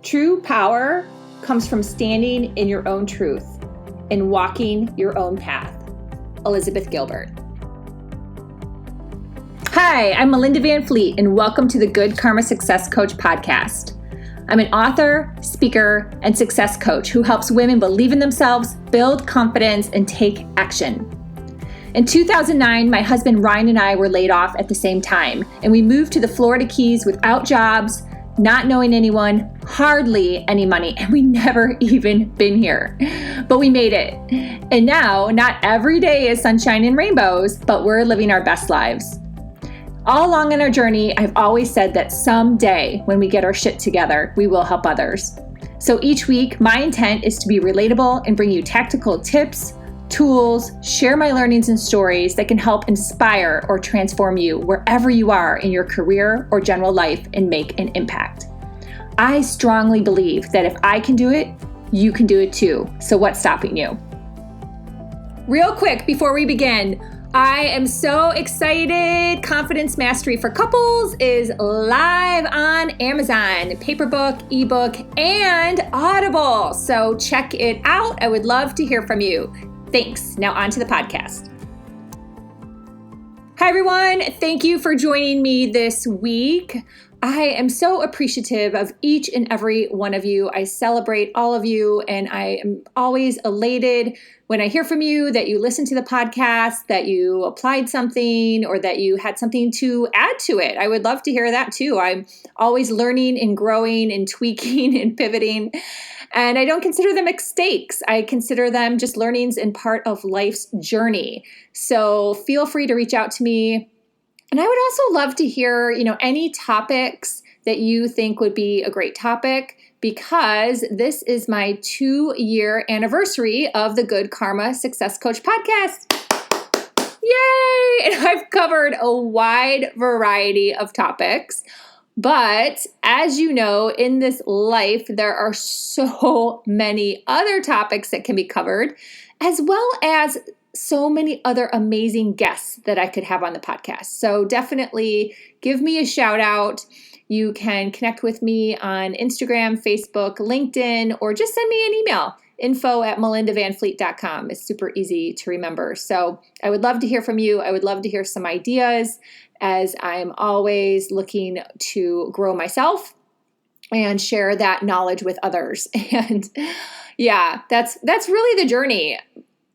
True power comes from standing in your own truth and walking your own path. Elizabeth Gilbert. Hi, I'm Melinda Van Fleet, and welcome to the Good Karma Success Coach podcast. I'm an author, speaker, and success coach who helps women believe in themselves, build confidence, and take action. In 2009, my husband Ryan and I were laid off at the same time, and we moved to the Florida Keys without jobs, not knowing anyone, hardly any money, and we never even been here. But we made it. And now, not every day is sunshine and rainbows, but we're living our best lives. All along in our journey, I've always said that someday when we get our shit together, we will help others. So each week, my intent is to be relatable and bring you tactical tips, tools, share my learnings and stories that can help inspire or transform you wherever you are in your career or general life and make an impact. I strongly believe that if I can do it, you can do it too. So what's stopping you? Real quick before we begin, I am so excited. Confidence Mastery for Couples is live on Amazon, paperbook, ebook, and Audible. So check it out. I would love to hear from you. Thanks. Now on to the podcast. Hi, everyone. Thank you for joining me this week. I am so appreciative of each and every one of you. I celebrate all of you, and I am always elated when I hear from you that you listen to the podcast, that you applied something, or that you had something to add to it. I would love to hear that too. I'm always learning and growing and tweaking and pivoting. And I don't consider them mistakes. I consider them just learnings and part of life's journey. So feel free to reach out to me. And I would also love to hear, any topics that you think would be a great topic, because this is my 2-year anniversary of the Good Karma Success Coach podcast. Yay! And I've covered a wide variety of topics. But as you know, in this life, there are so many other topics that can be covered, as well as so many other amazing guests that I could have on the podcast. So definitely give me a shout out. You can connect with me on Instagram, Facebook, LinkedIn, or just send me an email. info@melindavanfleet.com. It's super easy to remember. So I would love to hear from you. I would love to hear some ideas, as I'm always looking to grow myself and share that knowledge with others. And yeah, that's really the journey.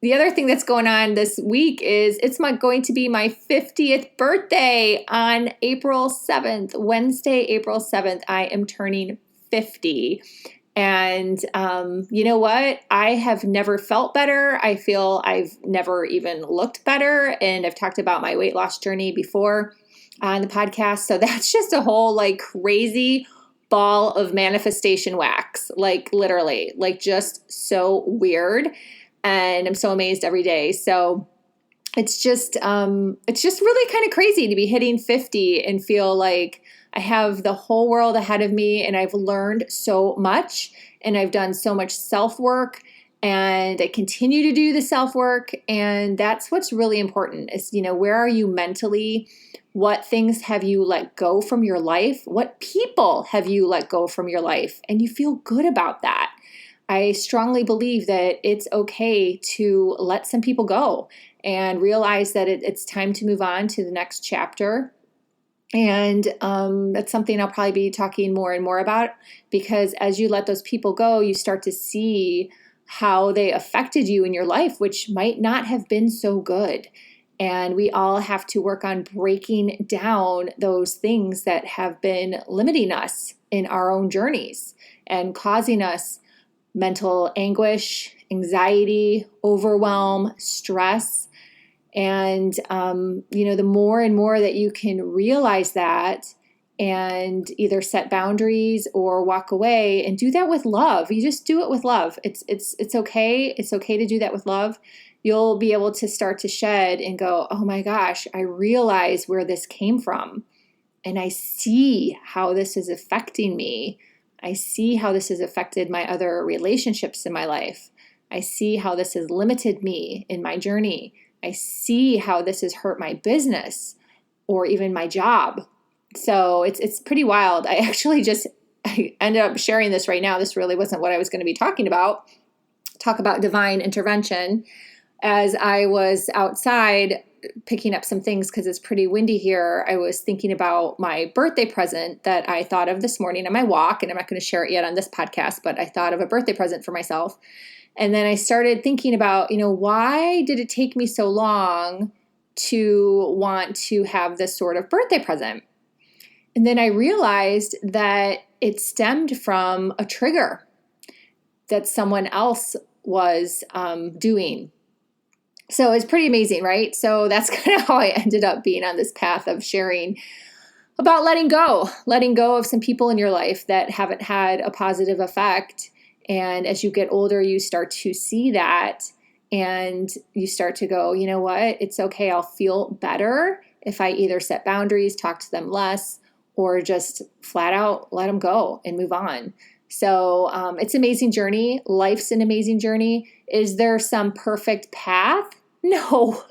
The other thing that's going on this week is it's going to be my 50th birthday on April 7th. Wednesday, April 7th, I am turning 50. And you know what? I have never felt better. I feel I've never even looked better. And I've talked about my weight loss journey before on the podcast. So that's just a whole crazy ball of manifestation wax, literally, just so weird. And I'm so amazed every day. So it's just really kind of crazy to be hitting 50 and feel like I have the whole world ahead of me, and I've learned so much, and I've done so much self-work, and I continue to do the self-work. And that's what's really important is, where are you mentally? What things have you let go from your life? What people have you let go from your life? And you feel good about that. I strongly believe that it's okay to let some people go and realize that it's time to move on to the next chapter. And that's something I'll probably be talking more and more about, because as you let those people go, you start to see how they affected you in your life, which might not have been so good. And we all have to work on breaking down those things that have been limiting us in our own journeys and causing us mental anguish, anxiety, overwhelm, stress. And, the more and more that you can realize that and either set boundaries or walk away and do that with love. You just do it with love. It's okay. It's okay to do that with love. You'll be able to start to shed and go, oh my gosh, I realize where this came from. And I see how this is affecting me. I see how this has affected my other relationships in my life. I see how this has limited me in my journey. I see how this has hurt my business or even my job. So it's pretty wild. I actually just I ended up sharing this right now. This really wasn't what I was going to be talking about. Talk about divine intervention. As I was outside picking up some things because it's pretty windy here, I was thinking about my birthday present that I thought of this morning on my walk, and I'm not going to share it yet on this podcast, but I thought of a birthday present for myself. And then I started thinking about, why did it take me so long to want to have this sort of birthday present? And then I realized that it stemmed from a trigger that someone else was doing. So it's pretty amazing, right? So that's kind of how I ended up being on this path of sharing about letting go of some people in your life that haven't had a positive effect. And as you get older, you start to see that and you start to go, you know what? It's okay. I'll feel better if I either set boundaries, talk to them less, or just flat out let them go and move on. So it's an amazing journey. Life's an amazing journey. Is there some perfect path? No,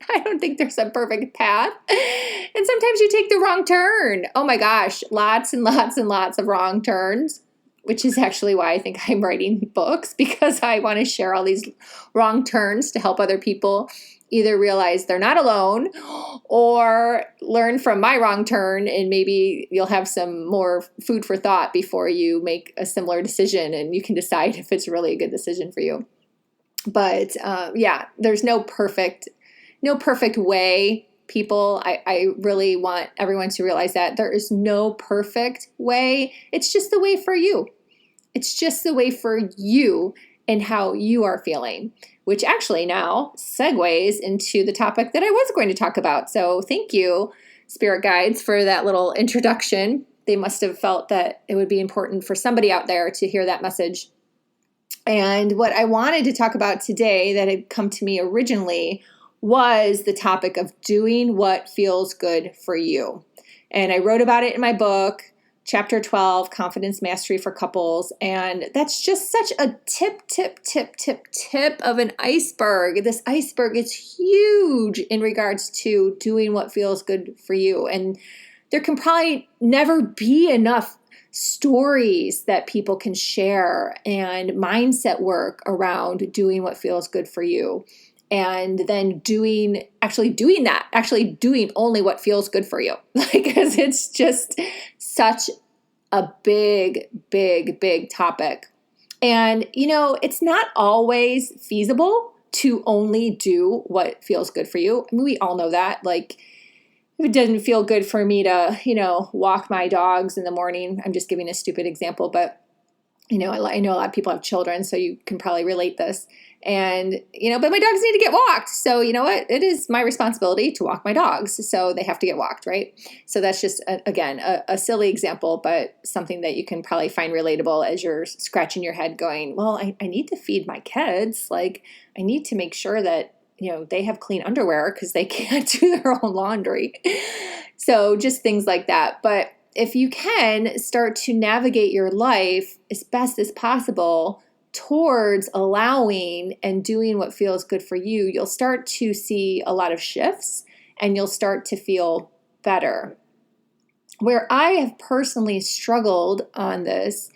I don't think there's a perfect path. And sometimes you take the wrong turn. Oh my gosh, lots and lots and lots of wrong turns, which is actually why I think I'm writing books, because I want to share all these wrong turns to help other people either realize they're not alone or learn from my wrong turn, and maybe you'll have some more food for thought before you make a similar decision and you can decide if it's really a good decision for you. But there's no perfect way, people. I really want everyone to realize that there is no perfect way. It's just the way for you. It's just the way for you and how you are feeling, which actually now segues into the topic that I was going to talk about. So thank you, spirit guides, for that little introduction. They must have felt that it would be important for somebody out there to hear that message. And what I wanted to talk about today that had come to me originally was the topic of doing what feels good for you. And I wrote about it in my book, Chapter 12, Confidence Mastery for Couples. And that's just such a tip of an iceberg. This iceberg is huge in regards to doing what feels good for you. And there can probably never be enough stories that people can share and mindset work around doing what feels good for you. And then actually doing only what feels good for you. Because it's just such a big topic. And, it's not always feasible to only do what feels good for you. I mean, we all know that. If it doesn't feel good for me to, walk my dogs in the morning, I'm just giving a stupid example, but, I know a lot of people have children, so you can probably relate this. And, but my dogs need to get walked. So you know what? It is my responsibility to walk my dogs. So they have to get walked, right? So that's just, a silly example, but something that you can probably find relatable as you're scratching your head going, well, I need to feed my kids. I need to make sure that they have clean underwear because they can't do their own laundry. So just things like that. But if you can start to navigate your life as best as possible towards allowing and doing what feels good for you, you'll start to see a lot of shifts and you'll start to feel better. Where I have personally struggled on this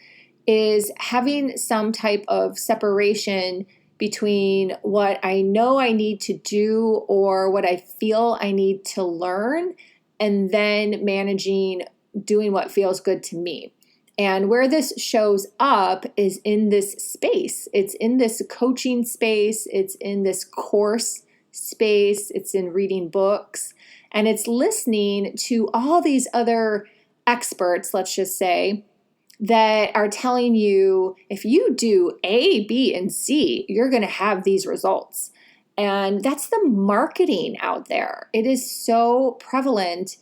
is having some type of separation between what I know I need to do or what I feel I need to learn, and then managing doing what feels good to me. And where this shows up is in this space. It's in this coaching space. It's in this course space. It's in reading books. And it's listening to all these other experts, let's just say, that are telling you if you do A, B, and C, you're going to have these results. And that's the marketing out there. It is so prevalent.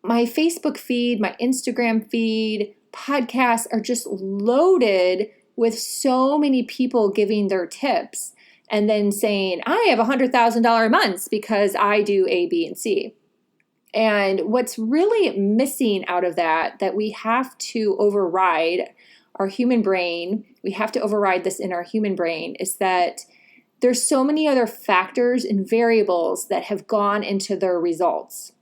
My Facebook feed, my Instagram feed, podcasts are just loaded with so many people giving their tips and then saying, I have $100,000 months because I do A, B, and C. And what's really missing out of that we have to override our human brain, we have to override this in our human brain, is that there's so many other factors and variables that have gone into their results,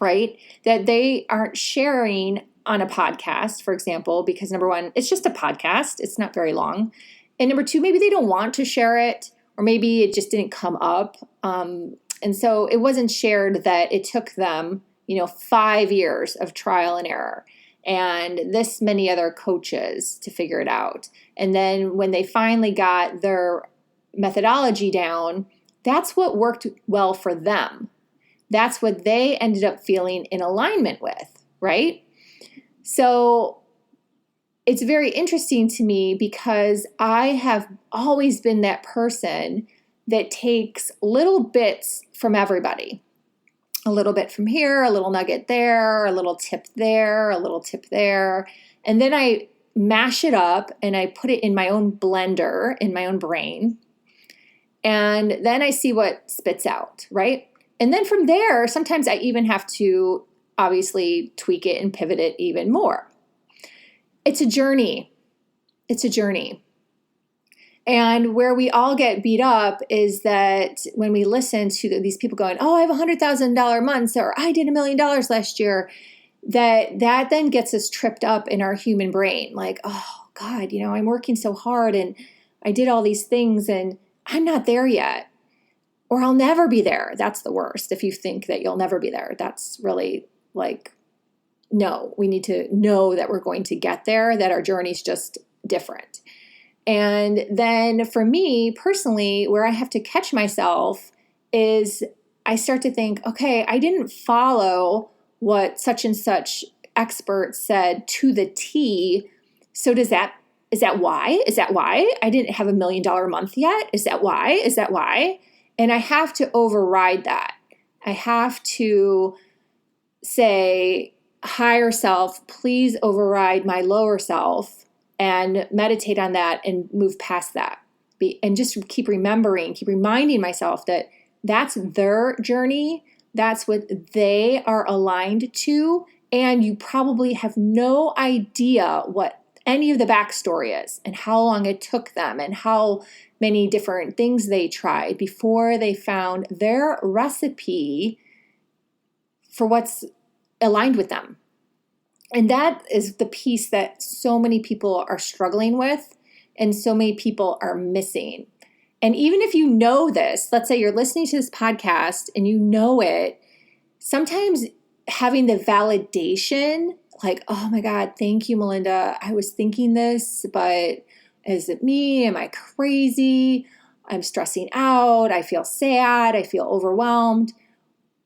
right? That they aren't sharing on a podcast, for example, because number one, it's just a podcast. It's not very long. And number two, maybe they don't want to share it, or maybe it just didn't come up. And so it wasn't shared that it took them, 5 years of trial and error and this many other coaches to figure it out. And then when they finally got their methodology down, that's what worked well for them. That's what they ended up feeling in alignment with, right? So it's very interesting to me because I have always been that person that takes little bits from everybody. A little bit from here, a little nugget there, a little tip there, a little tip there. And then I mash it up and I put it in my own blender, in my own brain. And then I see what spits out, right? And then from there, sometimes I even have to obviously tweak it and pivot it even more. It's a journey. It's a journey. And where we all get beat up is that when we listen to these people going, oh, I have $100,000 months, or I did $1 million last year, that then gets us tripped up in our human brain. Like, oh God, I'm working so hard and I did all these things and I'm not there yet, or I'll never be there. That's the worst. If you think that you'll never be there, that's really like, no, we need to know that we're going to get there, that our journey's just different. And then for me personally, where I have to catch myself is I start to think, okay, I didn't follow what such and such expert said to the T. So is that why? Is that why I didn't have $1 million month yet? Is that why? Is that why? And I have to override that. I have to say, higher self, please override my lower self and meditate on that and move past that. And just keep reminding myself that that's their journey. That's what they are aligned to. And you probably have no idea what any of the backstory is and how long it took them and how many different things they tried before they found their recipe for what's aligned with them. And that is the piece that so many people are struggling with and so many people are missing. And even if you know this, let's say you're listening to this podcast and you know it, sometimes having the validation, like, oh my God, thank you, Melinda. I was thinking this, but is it me? Am I crazy? I'm stressing out. I feel sad. I feel overwhelmed.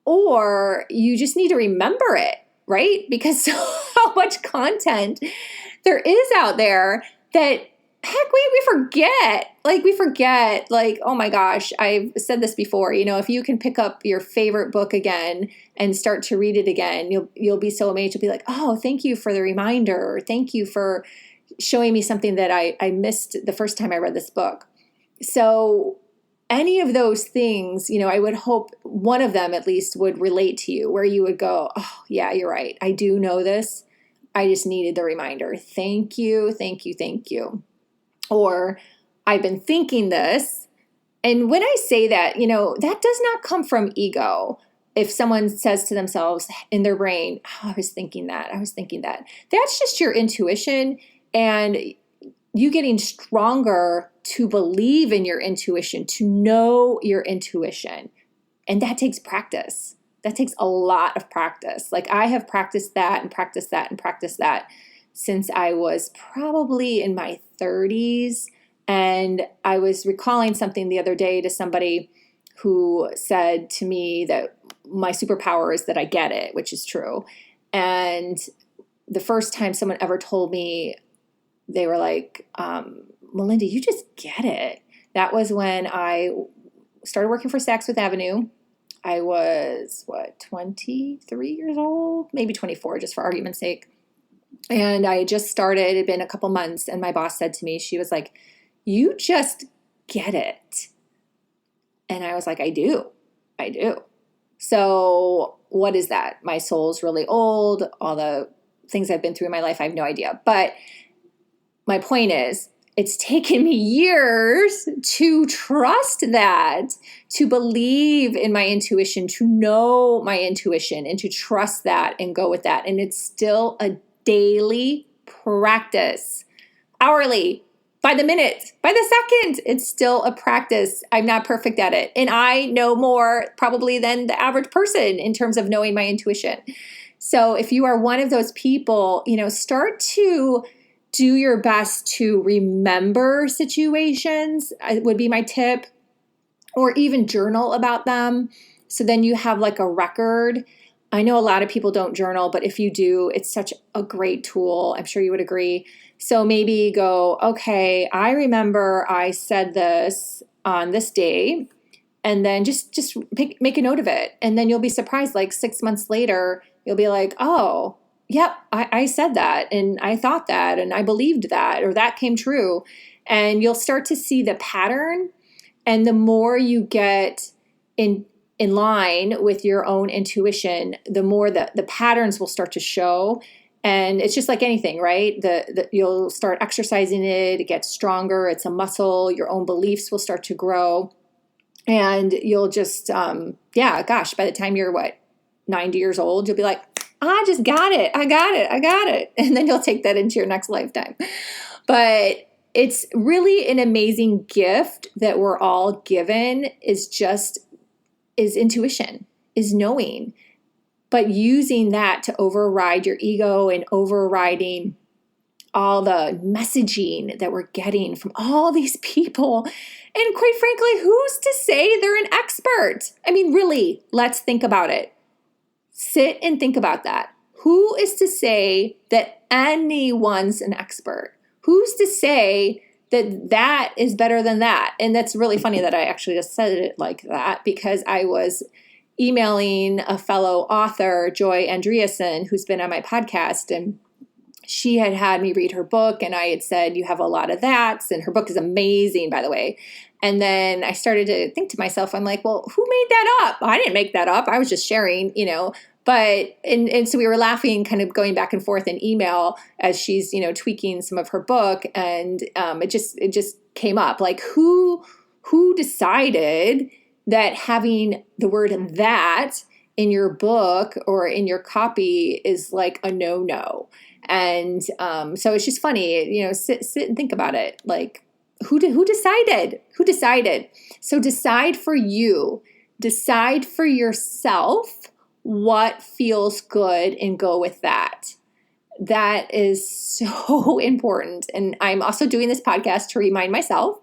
Or you just need to remember it, right? Because how much content there is out there that, heck, we forget. We forget, oh my gosh, I've said this before, if you can pick up your favorite book again and start to read it again, you'll be so amazed. You'll be like, oh, thank you for the reminder. Or thank you for showing me something that I missed the first time I read this book. So any of those things, I would hope one of them at least would relate to you, where you would go, oh yeah, you're right. I do know this. I just needed the reminder. Thank you, thank you, thank you. Or I've been thinking this. And when I say that, that does not come from ego. If someone says to themselves in their brain, oh, I was thinking that. That's just your intuition and you getting stronger to believe in your intuition, to know your intuition. And that takes practice. That takes a lot of practice. I have practiced that and practiced that and practiced that since I was probably in my 30s. And I was recalling something the other day to somebody who said to me that my superpower is that I get it, which is true. And the first time someone ever told me, they were like, Melinda, you just get it. That was when I started working for Saks Fifth Avenue. I was, 23 years old? Maybe 24, just for argument's sake. And I just started, it had been a couple months, and my boss said to me, she was like, you just get it. And I was like, I do. So what is that? My soul's really old. All the things I've been through in my life, I have no idea. But my point is, it's taken me years to trust that, to believe in my intuition, to know my intuition, and to trust that and go with that. And it's still a daily practice, hourly, by the minute, by the second. It's still a practice. I'm not perfect at it. And I know more probably than the average person in terms of knowing my intuition. So if you are one of those people, start to do your best to remember situations, would be my tip, or even journal about them. So then you have like a record. I know a lot of people don't journal, but if you do, it's such a great tool. I'm sure you would agree. So maybe go, okay, I remember I said this on this day, and then just make a note of it. And then you'll be surprised, like 6 months later, you'll be like, oh, yep, I said that, and I thought that, and I believed that, or that came true. And you'll start to see the pattern. And the more you get in line with your own intuition, the more the patterns will start to show. And it's just like anything, right? You'll start exercising it. It gets stronger. It's a muscle. Your own beliefs will start to grow. And you'll just, by the time you're 90 years old, you'll be like, I just got it. I got it. And then you'll take that into your next lifetime. But it's really an amazing gift that we're all given is intuition, is knowing, but using that to override your ego and overriding all the messaging that we're getting from all these people. And quite frankly, who's to say they're an expert? I mean, really, let's think about it. Sit and think about that. Who is to say that anyone's an expert? Who's to say that is better than that? And that's really funny that I actually just said it like that, because I was emailing a fellow author, Joy Andreasen, who's been on my podcast, and she had me read her book, and I had said, you have a lot of that's, and her book is amazing, by the way. And then I started to think to myself, I'm like, well, who made that up? I didn't make that up. I was just sharing, But, and so we were laughing, kind of going back and forth in email as she's, tweaking some of her book. And it just came up, like, who decided that having the word that in your book or in your copy is like a no-no. And so it's just funny, sit and think about it. Like, who decided? Who decided? So decide for you. Decide for yourself what feels good and go with that. That is so important. And I'm also doing this podcast to remind myself,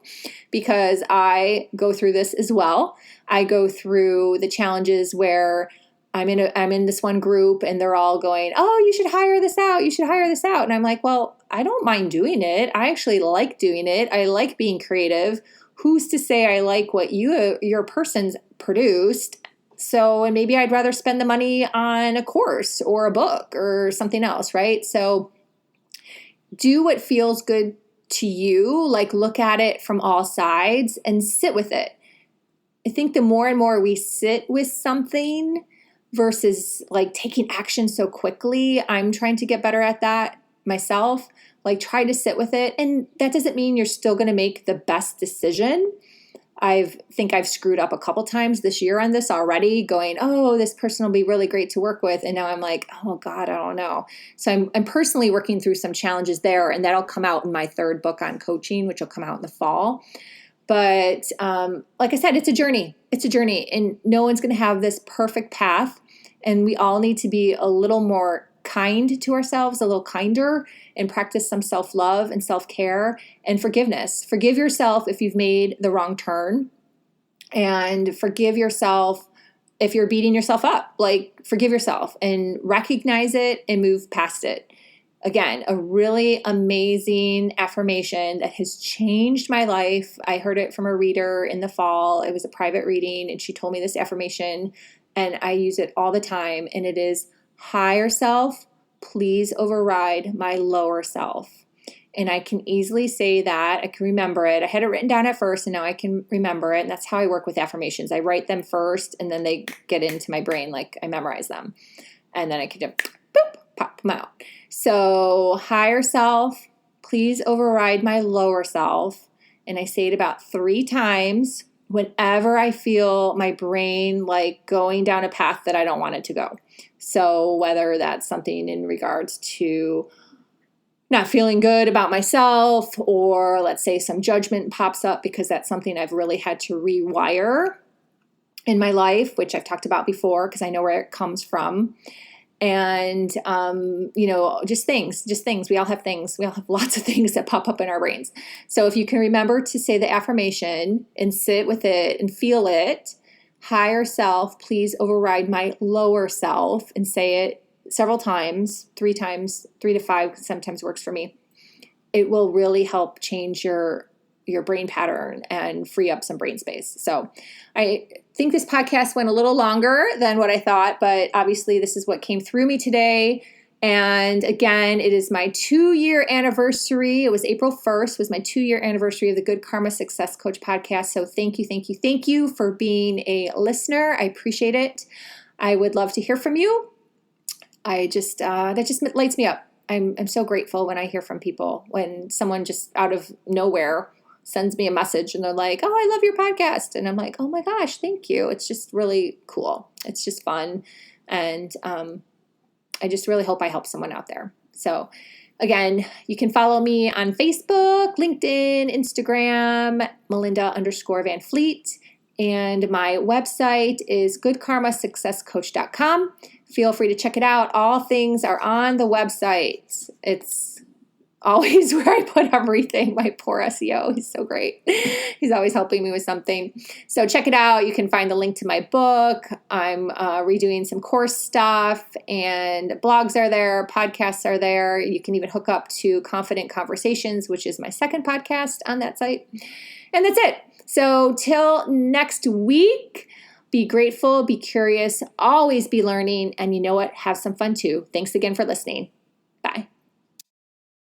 because I go through this as well. I go through the challenges where I'm in this one group and they're all going, oh, you should hire this out. You should hire this out. And I'm like, well, I don't mind doing it. I actually like doing it. I like being creative. Who's to say I like what your person's produced? So, and maybe I'd rather spend the money on a course or a book or something else, right? So do what feels good to you, like look at it from all sides and sit with it. I think the more and more we sit with something versus like taking action so quickly, I'm trying to get better at that myself, like try to sit with it. And that doesn't mean you're still going to make the best decision. I think I've screwed up a couple times this year on this already, going, oh, this person will be really great to work with. And now I'm like, oh God, I don't know. So I'm personally working through some challenges there, and that'll come out in my third book on coaching, which will come out in the fall. But like I said, it's a journey. It's a journey, and no one's going to have this perfect path. And we all need to be a little more kind to ourselves, a little kinder, and practice some self-love and self-care and forgiveness. Forgive yourself if you've made the wrong turn, and forgive yourself if you're beating yourself up. Like, forgive yourself and recognize it and move past it. Again, a really amazing affirmation that has changed my life. I heard it from a reader in the fall. It was a private reading, and she told me this affirmation, and I use it all the time. And it is, higher self, please override my lower self. And I can easily say that. I can remember it. I had it written down at first, and now I can remember it. And that's how I work with affirmations. I write them first, and then they get into my brain, like I memorize them. And then I can just boop, pop them out. So, higher self, please override my lower self. And I say it about 3 times. whenever I feel my brain like going down a path that I don't want it to go. So whether that's something in regards to not feeling good about myself, or let's say some judgment pops up because that's something I've really had to rewire in my life, which I've talked about before because I know where it comes from. And, just things. We all have things. We all have lots of things that pop up in our brains. So if you can remember to say the affirmation and sit with it and feel it, higher self, please override my lower self, and say it several times, 3 to 5 sometimes works for me. It will really help change your brain pattern and free up some brain space. So I think this podcast went a little longer than what I thought, but obviously this is what came through me today. And again, it is my 2-year anniversary. It was April 1st, was my 2-year anniversary of the Good Karma Success Coach podcast. So thank you for being a listener. I appreciate it. I would love to hear from you. That just lights me up. I'm so grateful when I hear from people, when someone just out of nowhere sends me a message and they're like, "Oh, I love your podcast." And I'm like, "Oh my gosh, thank you." It's just really cool. It's just fun. And I just really hope I help someone out there. So again, you can follow me on Facebook, LinkedIn, Instagram, Melinda_Van Fleet. And my website is goodkarmasuccesscoach.com. Feel free to check it out. All things are on the website. It's always where I put everything. My poor SEO, he's so great. He's always helping me with something. So check it out. You can find the link to my book. I'm redoing some course stuff, and blogs are there, podcasts are there. You can even hook up to Confident Conversations, which is my second podcast on that site. And that's it. So till next week, be grateful, be curious, always be learning, and you know what? Have some fun too. Thanks again for listening. Bye.